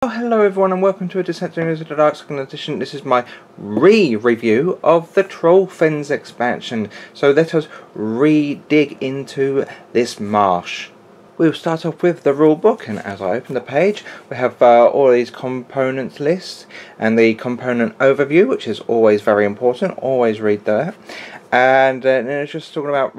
Oh, hello everyone and welcome to a Descentber into the Dark Second Edition. This is my re-review of the Trollfens expansion. So let us re-dig into this marsh. We'll start off with the rulebook, and as I open the page we have all these components lists and the component overview, which is always very important. Always read that. And then it's just talking about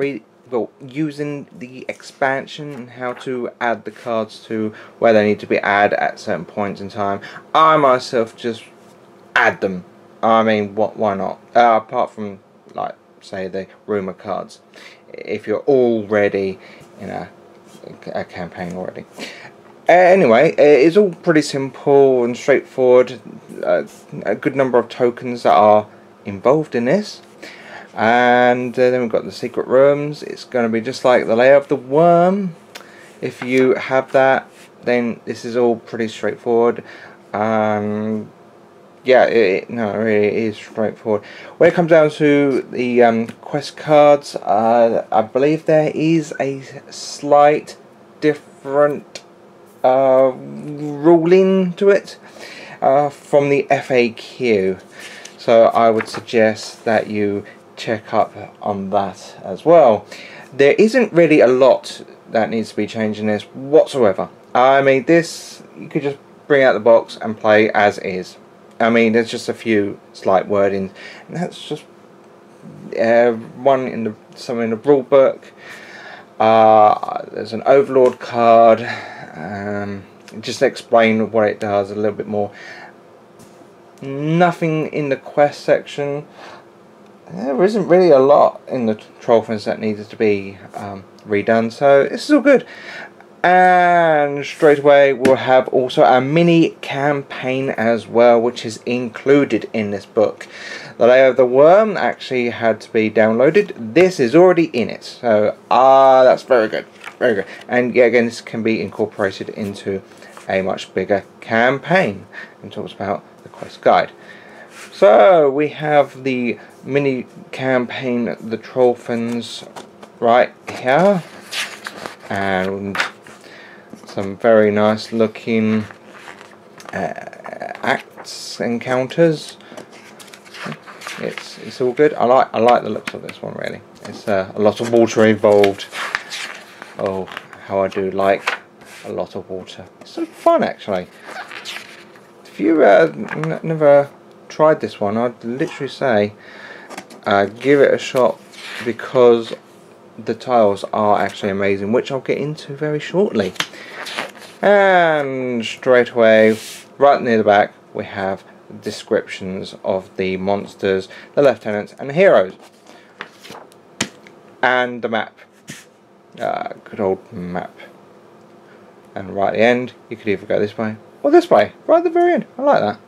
using the expansion and how to add the cards to where they need to be added at certain points in time. I myself just add them. I mean, why not? Apart from, like, say, the rumour cards. If you're already in a campaign already. Anyway, it's all pretty simple and straightforward. A good number of tokens that are involved in this. And then we've got the secret rooms. It's going to be just like the layer of the worm. If you have that, then this is all pretty straightforward. Yeah, it really is straightforward. When it comes down to the quest cards, I believe there is a slight different ruling to it from the FAQ. So I would suggest that you check up on that as well. There isn't really a lot that needs to be changed in this whatsoever. I mean, this you could just bring out the box and play as is. I mean, there's just a few slight wordings, and that's just some in the rule book. There's an Overlord card. Just explain what it does a little bit more. Nothing in the quest section. There isn't really a lot in the Trollfens that needed to be redone, so this is all good. And straight away we'll have also a mini campaign as well, which is included in this book. The Layer of the Worm actually had to be downloaded. This is already in it, so that's very good, very good. And yeah, again, this can be incorporated into a much bigger campaign and talks about the quest guide. So we have the mini campaign, the Trollfens, right here, and some very nice looking acts, encounters. It's all good. I like the looks of this one, really. It's a lot of water involved. Oh, how I do like a lot of water. It's so fun, actually. If you never tried this one, I'd literally say give it a shot, because the tiles are actually amazing, which I'll get into very shortly. And straight away, right near the back, we have descriptions of the monsters, the lieutenants and the heroes, and the map. Good old map. And right at the end, you could either go this way or this way, right at the very end. I like that.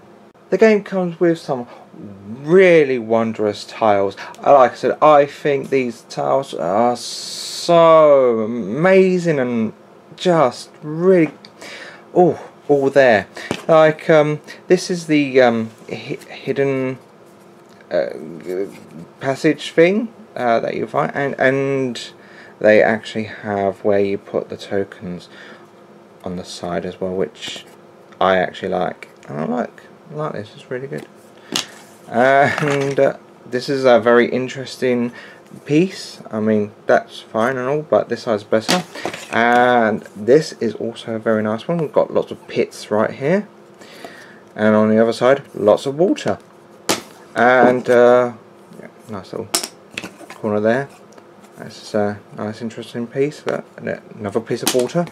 The game comes with some really wondrous tiles. Like I said, I think these tiles are so amazing and just really all there. Like this is the hidden passage thing that you find, and they actually have where you put the tokens on the side as well, which I actually like. And I like this, it's really good. And this is a very interesting piece. I mean, that's fine and all, but this side's better. And this is also a very nice one. We've got lots of pits right here, and on the other side lots of water. And yeah, nice little corner there. That's a nice interesting piece. Another piece of water.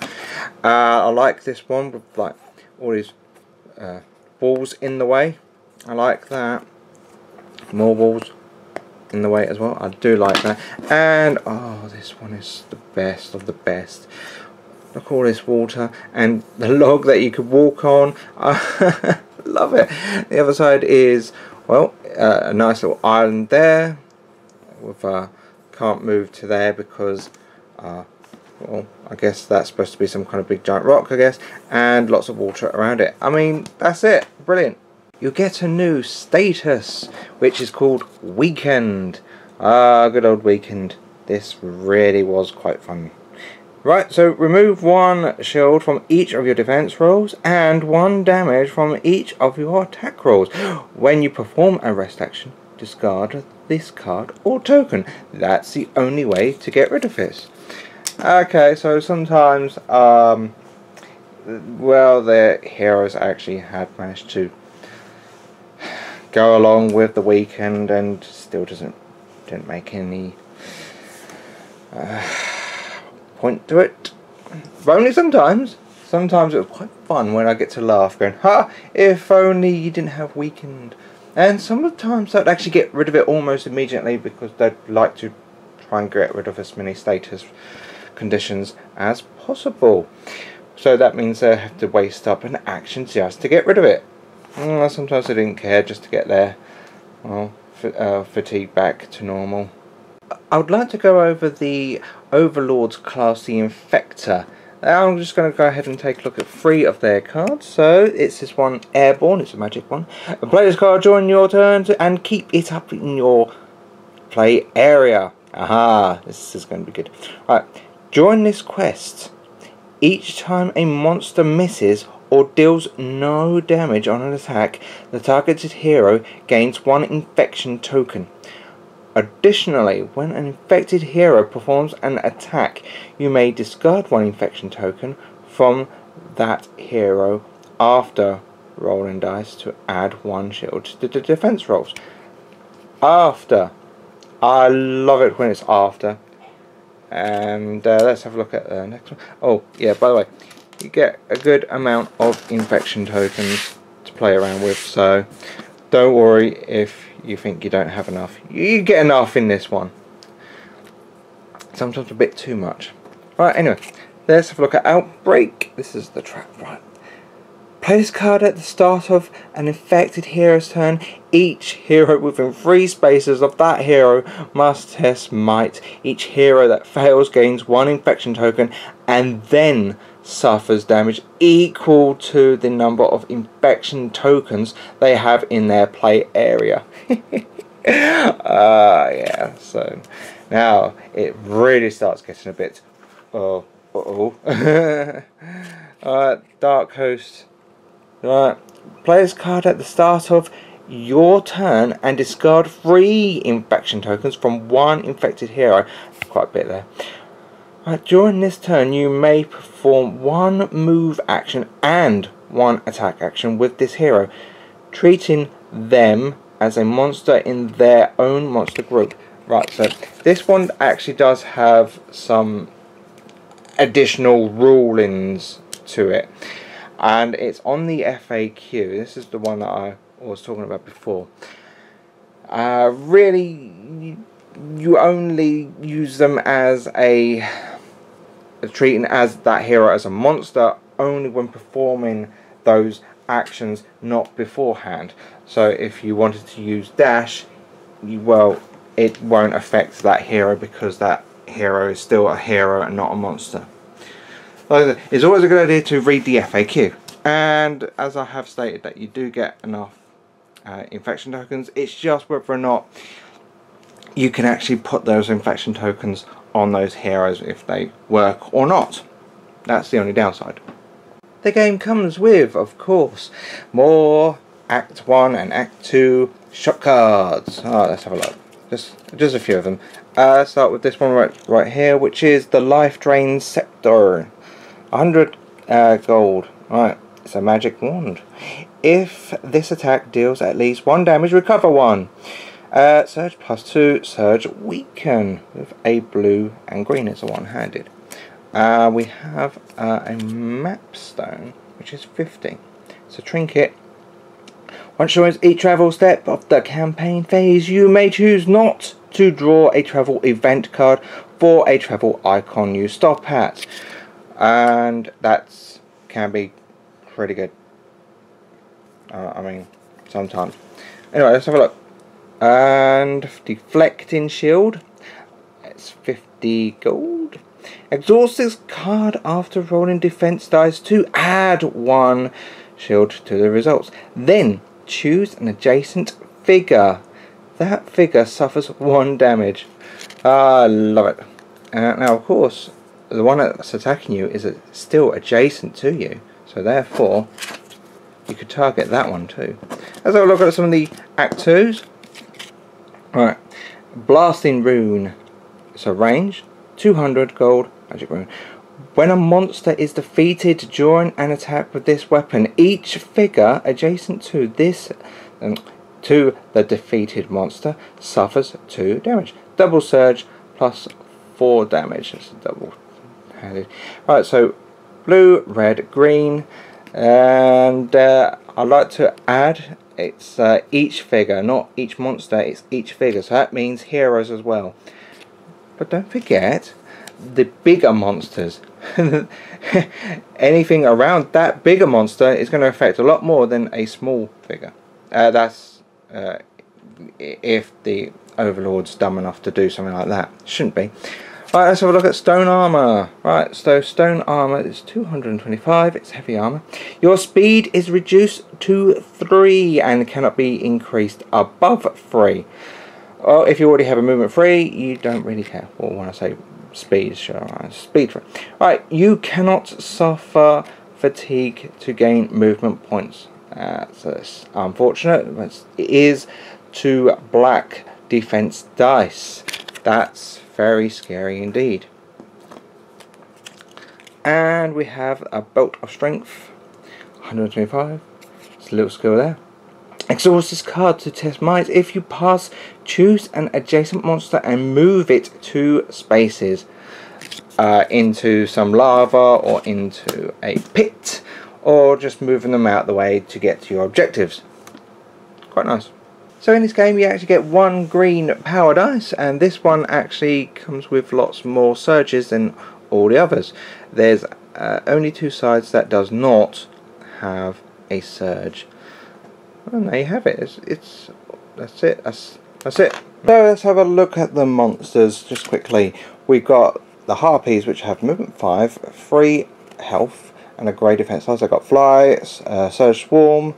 I like this one with like all these walls in the way. I like that. More walls in the way as well. I do like that. And oh, this one is the best of the best. Look, all this water and the log that you could walk on. I love it. The other side is, well, a nice little island there with can't move to there because well, I guess that's supposed to be some kind of big giant rock, I guess, and lots of water around it. I mean, that's it. Brilliant. You get a new status, which is called Weekend. Good old Weekend. This really was quite fun. Right, so remove 1 shield from each of your defense rolls and 1 damage from each of your attack rolls. When you perform a rest action, discard this card or token. That's the only way to get rid of this. Okay, so sometimes, well, the heroes actually had managed to go along with the weekend and still didn't make any point to it. But only sometimes. Sometimes it was quite fun when I get to laugh going, ha, if only you didn't have weekend. And sometimes they'd actually get rid of it almost immediately because they'd like to try and get rid of as many status conditions as possible. So that means they have to waste up an action just to get rid of it. Sometimes they didn't care just to get their fatigue back to normal. I would like to go over the Overlord's class, the Infector. I'm just going to go ahead and take a look at 3 of their cards. So it's this one, Airborne, it's a magic one. Play this card during your turn and keep it up in your play area. Aha, this is going to be good. Right, during this quest, each time a monster misses or deals no damage on an attack, the targeted hero gains 1 infection token. Additionally, when an infected hero performs an attack, you may discard 1 infection token from that hero after rolling dice to add 1 shield to the defense rolls. After. I love it when it's after. And let's have a look at the next one. Oh, yeah, by the way, you get a good amount of infection tokens to play around with, so don't worry if you think you don't have enough. You get enough in this one. Sometimes a bit too much. Right, anyway, let's have a look at Outbreak. This is the trap, right. Play this card at the start of an infected hero's turn. Each hero within 3 spaces of that hero must test might. Each hero that fails gains 1 infection token and then suffers damage equal to the number of infection tokens they have in their play area. Yeah, so now it really starts getting a bit Dark Host. Right, play this card at the start of your turn and discard 3 infection tokens from 1 infected hero. Quite a bit there. Right, during this turn you may perform 1 move action and 1 attack action with this hero, treating them as a monster in their own monster group. Right, so this one actually does have some additional rulings to it, and it's on the FAQ. This is the one that I was talking about before. Really, you only use them as treating as that hero as a monster only when performing those actions, not beforehand. So if you wanted to use dash, well, it won't affect that hero because that hero is still a hero and not a monster. So it's always a good idea to read the FAQ, and as I have stated that you do get enough infection tokens. It's just whether or not you can actually put those infection tokens on those heroes if they work or not. That's the only downside. The game comes with, of course, more Act 1 and Act 2 shop cards. Let's have a look. Just a few of them. Let's start with this one right here, which is the Life Drain Scepter. 100 gold. Right, it's a magic wand. If this attack deals at least 1 damage, recover 1. Surge +2, Surge weaken with a blue and green. It's a one-handed. We have a map stone, which is 50. It's a trinket. Once during each travel step of the campaign phase, you may choose not to draw a travel event card for a travel icon you stop at, and that can be pretty good. I mean, sometimes. Anyway, let's have a look. And deflecting shield, it's 50 gold. Exhaust this card after rolling defense dice to add 1 shield to the results. Then choose an adjacent figure. That figure suffers 1 damage. I love it. Now, of course, the one that's attacking you is still adjacent to you, so therefore you could target that one too. Let's have a look at some of the Act 2s. Right, Blasting Rune. It's a range, 200 gold magic rune. When a monster is defeated during an attack with this weapon, each figure adjacent to this to the defeated monster suffers 2 damage. Double surge plus 4 damage. That's double-handed. Right, so blue, red, green, and I'd like to add it's each figure, not each monster. It's each figure, so that means heroes as well. But don't forget the bigger monsters. Anything around that bigger monster is going to affect a lot more than a small figure. That's if the Overlord's dumb enough to do something like that. Shouldn't be. Right, let's have a look at stone armor. Right, so stone armor is 225. It's heavy armor. Your speed is reduced to 3 and cannot be increased above 3. Well, if you already have a movement 3, you don't really care. Well, when I say speed, sure, speed 3. Right, you cannot suffer fatigue to gain movement points. So it's unfortunate, but it is 2 black defense dice. That's very scary indeed. And we have a Bolt of Strength, 125. It's a little skill there. Exhaust this card to test might. If you pass, choose an adjacent monster and move it 2 spaces into some lava or into a pit, or just moving them out of the way to get to your objectives. Quite nice. So in this game you actually get 1 green power dice, and this one actually comes with lots more surges than all the others. There's only 2 sides that does not have a surge. And there you have it. That's it. That's it. So let's have a look at the monsters just quickly. We've got the harpies, which have movement 5, 3 health, and a grey defense dice. I've got fly, surge swarm,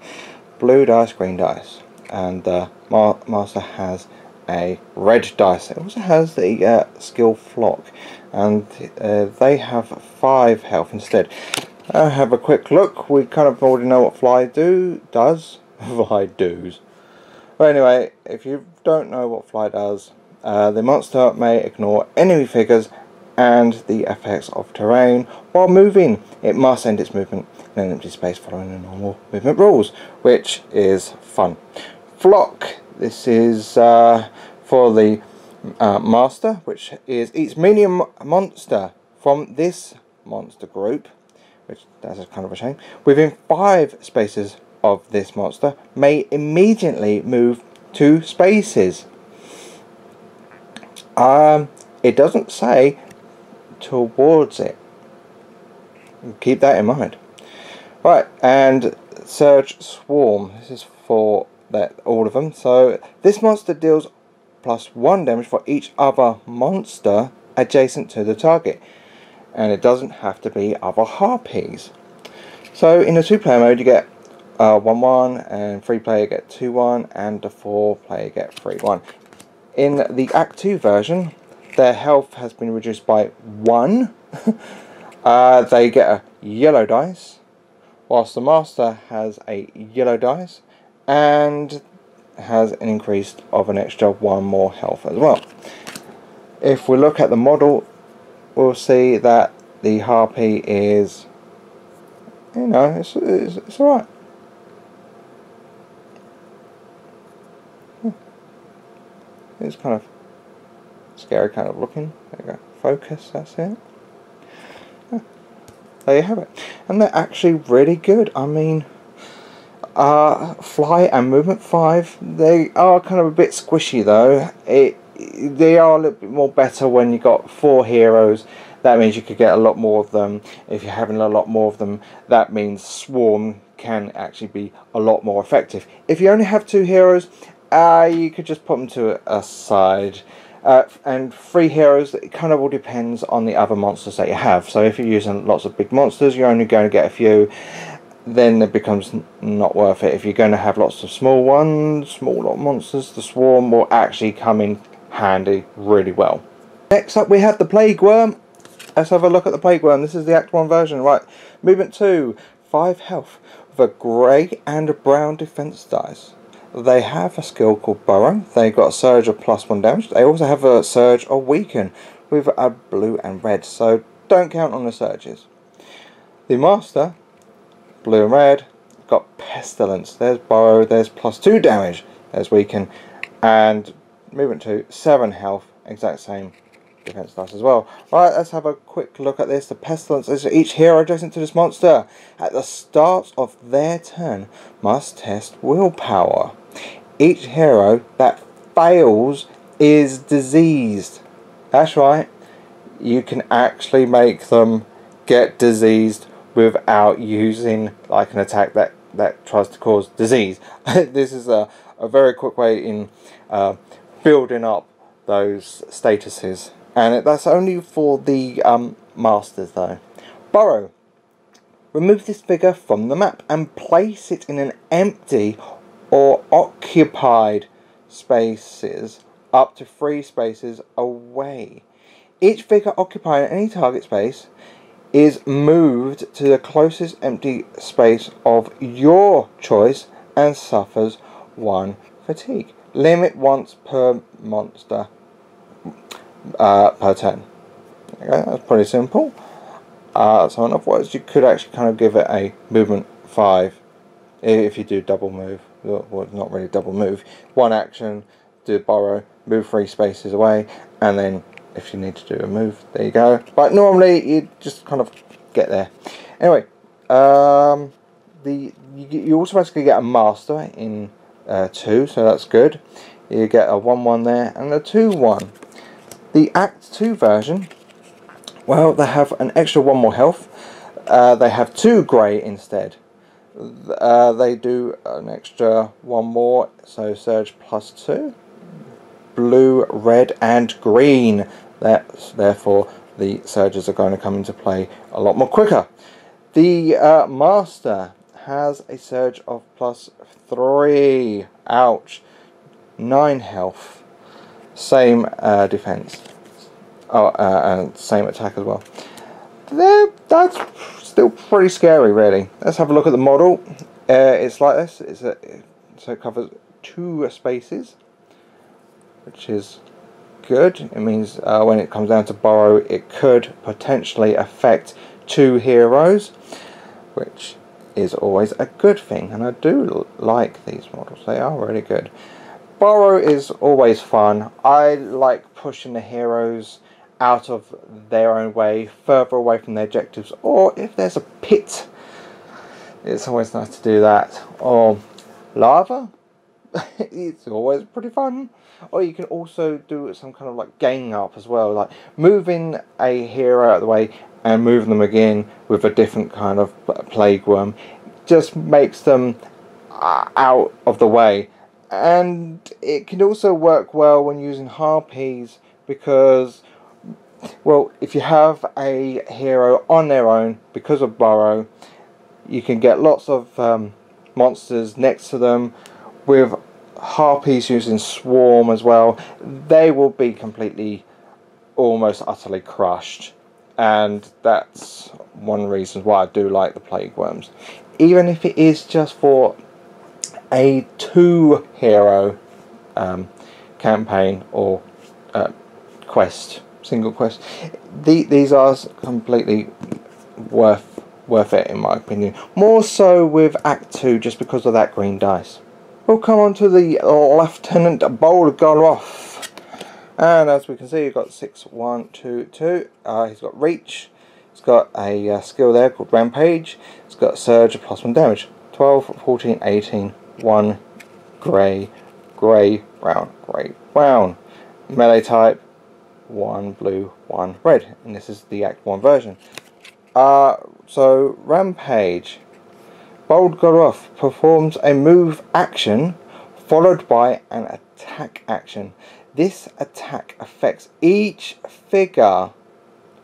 blue dice, green dice, and the master has a red dice. It also has the skill flock, and they have 5 health instead. I'll have a quick look. We kind of already know what fly does. Fly does. But anyway, if you don't know what fly does, the monster may ignore enemy figures and the effects of terrain while moving. It must end its movement in an empty space following the normal movement rules, which is fun. Flock. This is for the master, which is each medium monster from this monster group, which that's kind of a shame, within 5 spaces of this monster may immediately move 2 spaces. It doesn't say towards it. Keep that in mind. Right, and Surge Swarm. This is for all of them. So this monster deals +1 damage for each other monster adjacent to the target, and it doesn't have to be other harpies. So in the 2-player mode you get 1-1, and 3-player get 2-1, and the 4-player get 3-1. In the Act 2 version, their health has been reduced by 1. They get a yellow dice, whilst the master has a yellow dice and has an increase of an extra 1 more health as well. If we look at the model, we'll see that the harpy is, you know, it's alright. It's kind of scary kind of looking. There you go. Focus, that's it. Yeah. There you have it. And they're actually really good. I mean, fly and movement 5, they are kind of a bit squishy though. They are a little bit more better when you got 4 heroes. That means you could get a lot more of them. If you're having a lot more of them, that means Swarm can actually be a lot more effective. If you only have 2 heroes, you could just put them to a side. And 3 heroes, it kind of all depends on the other monsters that you have. So if you're using lots of big monsters, you're only going to get a few, then it becomes not worth it. If you're going to have lots of small ones, small lot monsters, the Swarm will actually come in handy really well. Next up we have the Plague Worm. Let's have a look at the Plague Worm. This is the Act 1 version. Right, movement 2, 5 health with a grey and brown defense dice. They have a skill called Burrow. They got a surge of +1 damage. They also have a surge of Weaken with a blue and red, so don't count on the surges. The Master, blue and red, got Pestilence. There's Burrow, there's +2 damage, there's Weaken, and movement 2, 7 health, exact same defense dice as well. Right, let's have a quick look at this. The Pestilence is each hero adjacent to this monster at the start of their turn must test willpower. Each hero that fails is diseased. That's right, you can actually make them get diseased without using like an attack that tries to cause disease. This is a very quick way in building up those statuses, and that's only for the masters though. Burrow. Remove this figure from the map and place it in an empty or occupied spaces up to 3 spaces away. Each figure occupying any target space is moved to the closest empty space of your choice and suffers 1 fatigue. Limit once per monster per turn. Okay, that's pretty simple. So in other words, you could actually kind of give it a movement 5 if you do double move. Well, not really double move. 1 action, do Burrow, move 3 spaces away, and then if you need to do a move, there you go. But normally you just kind of get there. Anyway, you automatically get a master in 2, so that's good. You get a 1/1 there and a 2/1. The Act 2 version, well, they have an extra 1 more health. They have 2 grey instead. They do an extra 1 more, so surge +2. Blue, red and green. Therefore the surges are going to come into play a lot more quicker. The Master has a surge of +3. Ouch. 9 health. Same defense. Oh, and same attack as well. That's still pretty scary, really. Let's have a look at the model. It's like this. So it covers 2 spaces, which is good. It means when it comes down to Burrow, it could potentially affect 2 heroes, which is always a good thing. And I do like these models. They are really good. Burrow is always fun. I like pushing the heroes out of their own way, further away from their objectives, or if there's a pit, it's always nice to do that. Or lava, it's always pretty fun. Or you can also do some kind of like gang up as well, like moving a hero out of the way and moving them again with a different kind of plague worm. Just makes them out of the way. And it can also work well when using harpies, because, well, if you have a hero on their own, because of Burrow, you can get lots of monsters next to them. With harpies using swarm as well, they will be completely, almost utterly crushed. And that's one reason why I do like the plague worms. Even if it is just for a 2 hero campaign or quest, single quest, these are completely worth it in my opinion. More so with Act 2 just because of that green dice. We'll come on to the Lieutenant Bolgoroth, and as we can see, you've got 6, 1, 2, 2. He's got reach. He's got a skill there called Rampage. He's got surge of +1 damage. 12, 14, 18. 1 grey, grey, brown, grey, brown. Melee type 1 blue, 1 red, and this is the Act 1 version. So Rampage. Bolgoroth performs a move action followed by an attack action. This attack affects each figure,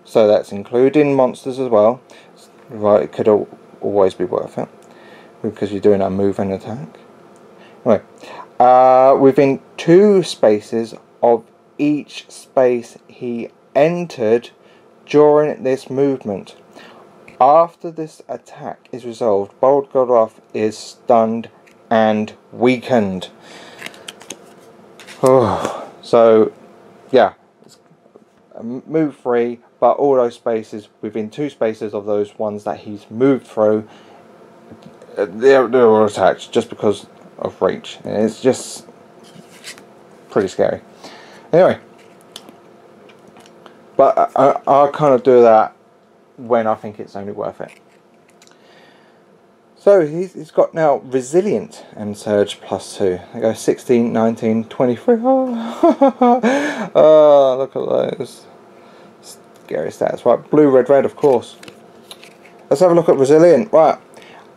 so that's including monsters as well. Right, it could always be worth it because you're doing a move and attack. Anyway, within 2 spaces of each space he entered during this movement. After this attack is resolved, Bolgoroth is stunned and weakened. So, yeah, move 3, but all those spaces within 2 spaces of those ones that he's moved through, they're all attacked just because of reach. It's just pretty scary. Anyway, but I'll kind of do that when I think it's only worth it. So he's got now Resilient and Surge +2. They go 16, 19, 23. Oh, look at those. Scary stats. Right, blue, red, red, of course. Let's have a look at Resilient. Right,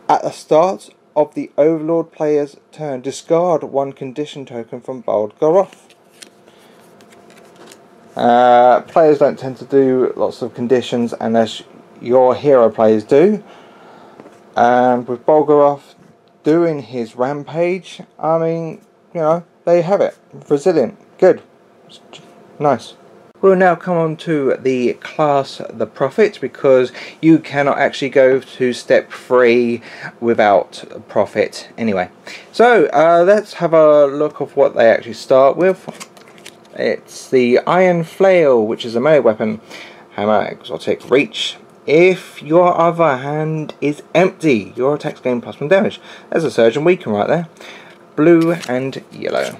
at the start of the Overlord player's turn, discard 1 condition token from Bolgoroth. Players don't tend to do lots of conditions unless your hero players do. And with Bolgoroth doing his rampage, I mean, you know, there you have it. Resilient. Good. Nice. We'll now come on to the class the Prophet, because you cannot actually go to step 3 without Prophet anyway. So let's have a look of what they actually start with. It's the Iron Flail, which is a melee weapon. Hammer, exotic, reach. If your other hand is empty, your attacks gain +1 damage. There's a Surge and Weaken right there. Blue and yellow.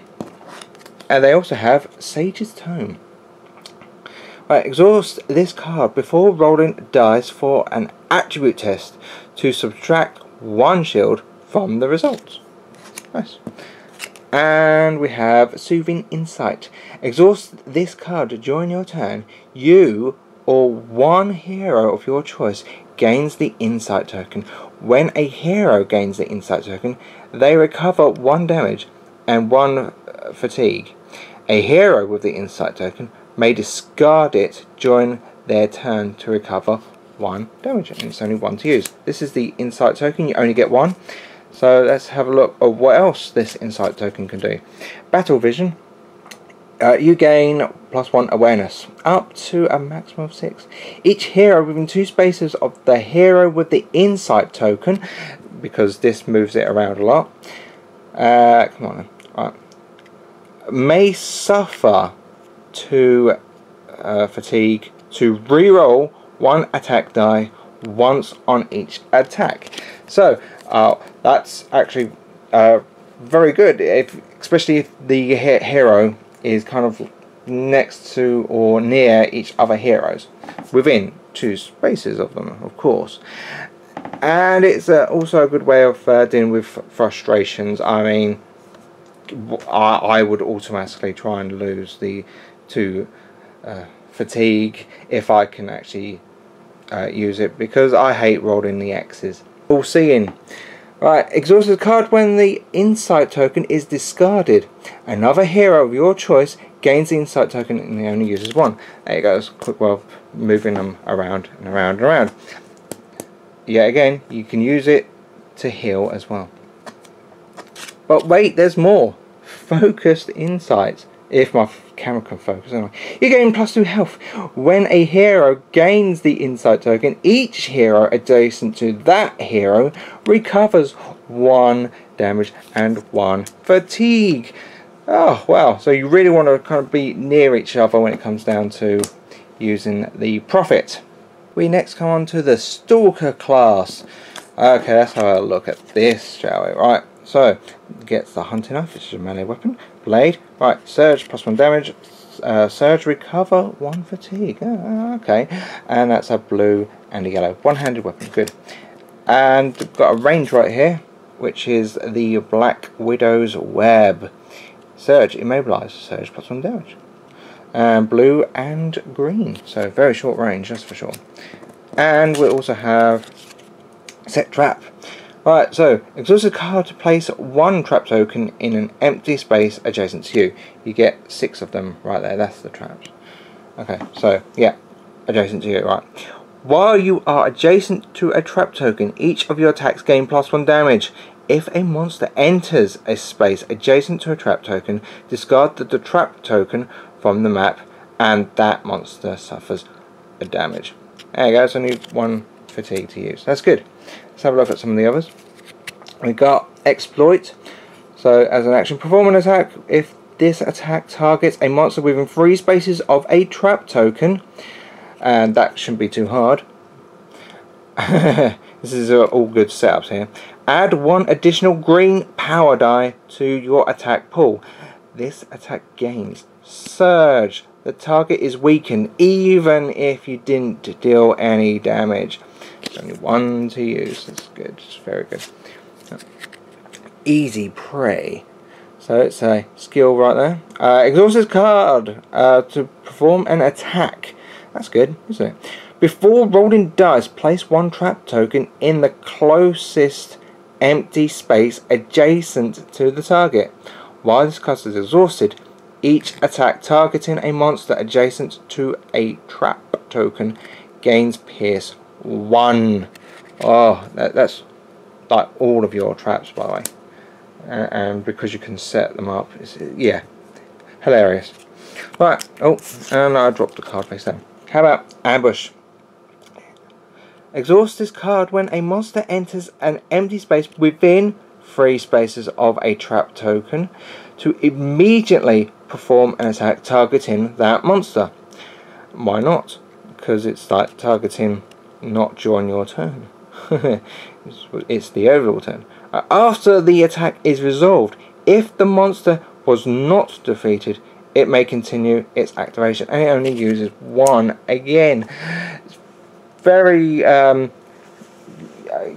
And they also have Sage's Tome. Right, exhaust this card before rolling dice for an attribute test to subtract 1 shield from the results. Nice. And we have Soothing Insight. Exhaust this card during your turn. You or 1 hero of your choice gains the Insight token. When a hero gains the Insight token, they recover 1 damage and 1 fatigue. A hero with the Insight token may discard it during their turn to recover 1 damage, and it's only 1 to use. This is the Insight token, you only get 1. So let's have a look at what else this Insight token can do. Battle Vision. You gain +1 awareness, up to a maximum of 6. Each hero within 2 spaces of the hero with the Insight token, because this moves it around a lot. Come on then. Right. May suffer 2 fatigue to reroll 1 attack die once on each attack. So that's actually very good, especially if the hero is kind of next to or near each other heroes, within 2 spaces of them, of course. And it's also a good way of dealing with frustrations. I mean, I would automatically try and lose the 2 fatigue if I can actually use it, because I hate rolling the X's. All seeing. Right, exhaust the card when the Insight token is discarded. Another hero of your choice gains the Insight token and he only uses 1. There you go, it's a quick way of moving them around and around and around. Yet again, you can use it to heal as well. But wait, there's more. Focused Insights. If my camera can focus anyway. You gain +2 health. When a hero gains the Insight token, each hero adjacent to that hero recovers 1 damage and 1 fatigue. Oh wow, so you really want to kind of be near each other when it comes down to using the Prophet. We next come on to the Stalker class. Okay, let's have a look at this, shall we? Right, so gets the hunting knife, which is a melee weapon. Blade, right, Surge +1 damage, Surge recover 1 fatigue. Okay, and that's a blue and a yellow. One-handed weapon, good. And we've got a range right here, which is the Black Widow's Web. Surge, immobilize, Surge +1 damage. And blue and green, so very short range, that's for sure. And we also have Set Trap. Right, so exhaust a card to place 1 trap token in an empty space adjacent to you. You get 6 of them right there, that's the traps. Okay, so yeah, adjacent to you, right. While you are adjacent to a trap token, each of your attacks gain +1 damage. If a monster enters a space adjacent to a trap token, discard the trap token from the map and that monster suffers a damage. There you go, it's only 1 fatigue to use. That's good. Let's have a look at some of the others. We got Exploit. So as an action, perform an attack. If this attack targets a monster within 3 spaces of a trap token, and that shouldn't be too hard. This is all good setups here. Add 1 additional green power die to your attack pool. This attack gains Surge. The target is weakened even if you didn't deal any damage. There's only 1 to use. That's good. It's very good. Easy Prey. So it's a skill right there. Exhaust this card to perform an attack. That's good, isn't it? Before rolling dice, place 1 trap token in the closest empty space adjacent to the target. While this card is exhausted, each attack targeting a monster adjacent to a trap token gains Pierce 1. Oh, that's like all of your traps, by the way. And because you can set them up, yeah, hilarious. Right, oh, and I dropped the card face down. How about Ambush? Exhaust this card when a monster enters an empty space within 3 spaces of a trap token to immediately perform an attack targeting that monster. Why not? Because it's like targeting not during your turn. It's the overall turn. After the attack is resolved, if the monster was not defeated, it may continue its activation, and it only uses 1 again. It's very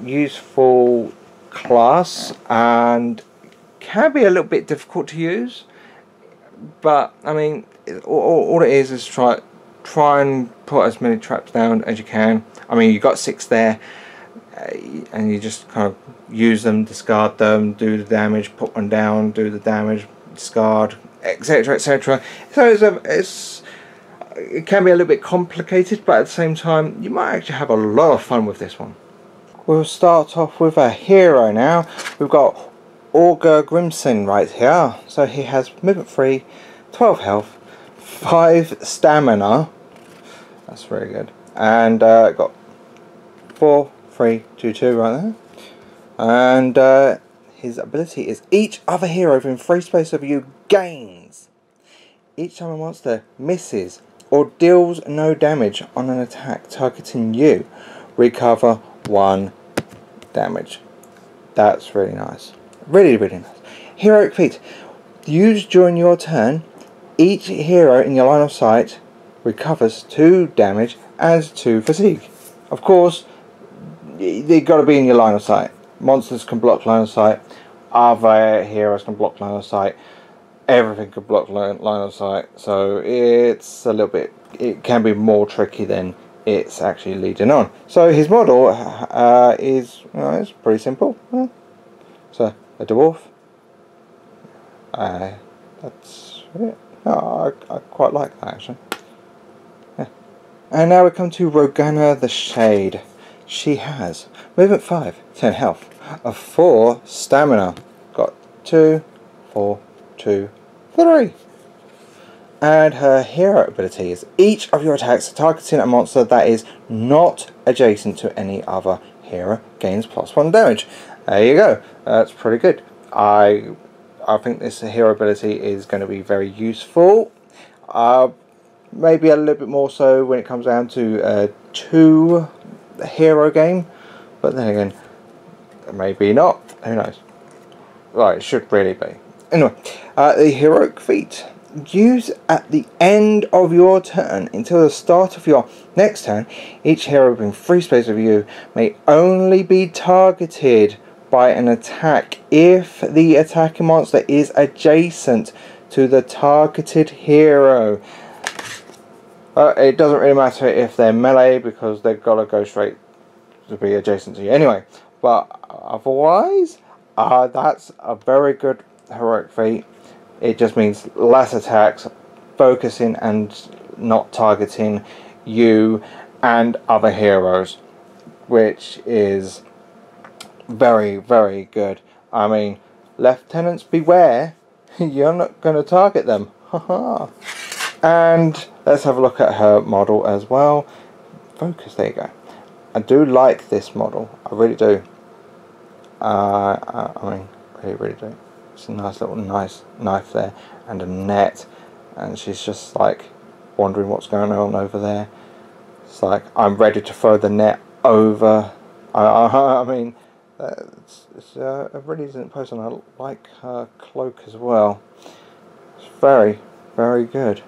useful class, and can be a little bit difficult to use, but I mean, all it is try and put as many traps down as you can. I mean, you've got 6 there, and you just kind of use them, discard them, do the damage, put 1 down, do the damage, discard, etc, etc. So it can be a little bit complicated, but at the same time you might actually have a lot of fun with this one. We'll start off with a hero now. We've got Augur Grimson right here. So he has movement 3, 12 health, 5 stamina. That's very good. And got 4, 3, 2, 2 right there. And his ability is each other hero within 3 spaces of you gains. Each time a monster misses or deals no damage on an attack targeting you, recover 1 damage. That's really nice. Really, really nice. Heroic feat. Used during your turn, each hero in your line of sight recovers 2 damage and 2 fatigue. Of course, they've got to be in your line of sight. Monsters can block line of sight. Other heroes can block line of sight. Everything can block line of sight. So it's a little bit, it can be more tricky than it's actually leading on. So his model is, it's pretty simple. So a dwarf. That's it. Oh, I quite like that actually. Yeah. And now we come to Rogana the Shade. She has movement 5, 10 health, a 4 stamina, got 2, 4, 2, 3. And her hero ability is each of your attacks targeting a monster that is not adjacent to any other hero gains +1 damage. There you go. That's pretty good. I think this hero ability is going to be very useful. Maybe a little bit more so when it comes down to a 2 hero game, but then again, maybe not. Who knows? Right, it should really be. Anyway, the heroic feat. Use at the end of your turn until the start of your next turn. Each hero within 3 spaces of you may only be targeted by an attack if the attacking monster is adjacent to the targeted hero. It doesn't really matter if they're melee because they've got to go straight to be adjacent to you anyway. But otherwise, that's a very good heroic feat. It just means less attacks, focusing and not targeting you and other heroes, which is very, very good. I mean, lieutenants beware, you're not going to target them. And let's have a look at her model as well. focus. There you go. I do like this model. I really do. I mean, really do. It's a nice little knife there, and a net, and she's just like wondering what's going on over there. It's like I'm ready to throw the net over. I mean, it's a really decent pose, and I like her cloak as well. It's very, very good.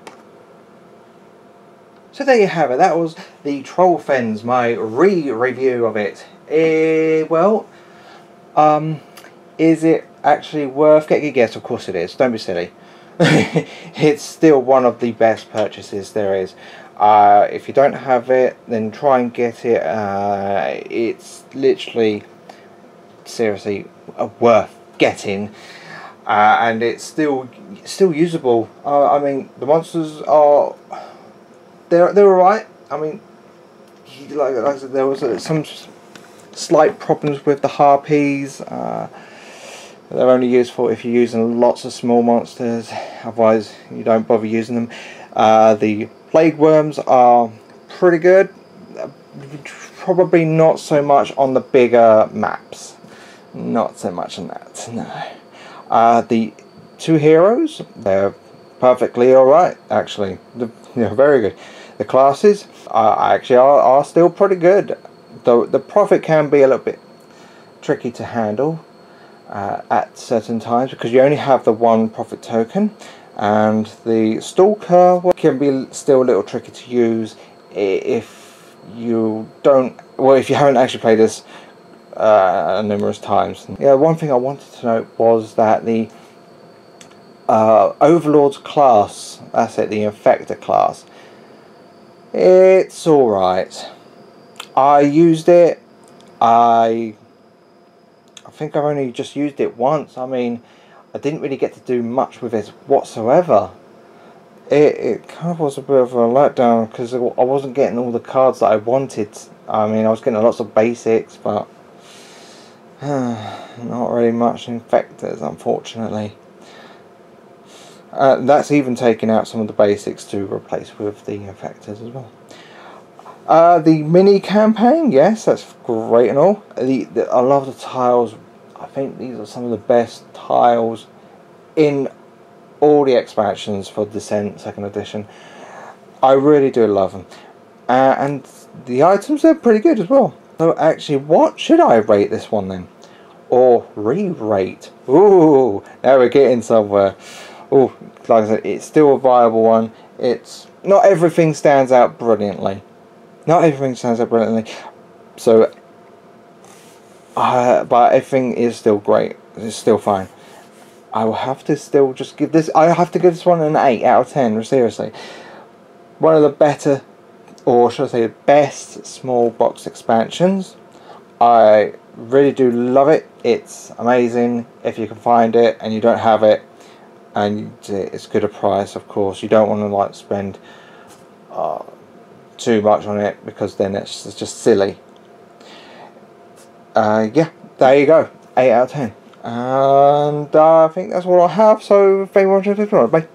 So there you have it. That was the Trollfens, my review of it. Well, is it actually worth getting? Yes, of course it is. Don't be silly. It's still one of the best purchases there is. If you don't have it, then try and get it. It's literally, seriously, worth getting, and it's still usable. I mean, the monsters are they're alright. I mean, like I said, there was some slight problems with the harpies. They're only useful if you're using lots of small monsters, otherwise you don't bother using them. The plague worms are pretty good, probably not so much on the bigger maps, not so much on that, no. The two heroes, they're perfectly alright actually, they're very good. The classes actually are still pretty good, though the prophet can be a little bit tricky to handle at certain times, because you only have the one prophet token, and the Stalker can be still a little tricky to use if you don't, well, if you haven't actually played this numerous times. Yeah, one thing I wanted to note was that the Overlord's class, that's it, the Infector class, it's alright. I used it, I think I've only just used it once. I mean, I didn't really get to do much with it whatsoever. It kind of was a bit of a letdown, because I wasn't getting all the cards that I wanted. I mean, I was getting lots of basics, but not really much infectors, unfortunately. That's even taking out some of the basics to replace with the infectors as well. The mini campaign, yes, that's great and all. I love the tiles. I think these are some of the best tiles in all the expansions for Descent 2nd edition. I really do love them. And the items are pretty good as well. So actually, what should I rate this one then? Or re-rate? Ooh, now we're getting somewhere. Oh, like I said, it's still a viable one. It's not everything stands out brilliantly. Not everything stands out brilliantly. So, but everything is still great. It's still fine. I will have to still just give this. I have to give this one an 8 out of 10. Seriously, one of the better, or should I say, best small box expansions. I really do love it. It's amazing. If you can find it and you don't have it, and it's good a price, of course. You don't want to like spend too much on it, because then it's just silly. Yeah, there you go, 8 out of 10. And I think that's all I have. So, if anyone should, bye.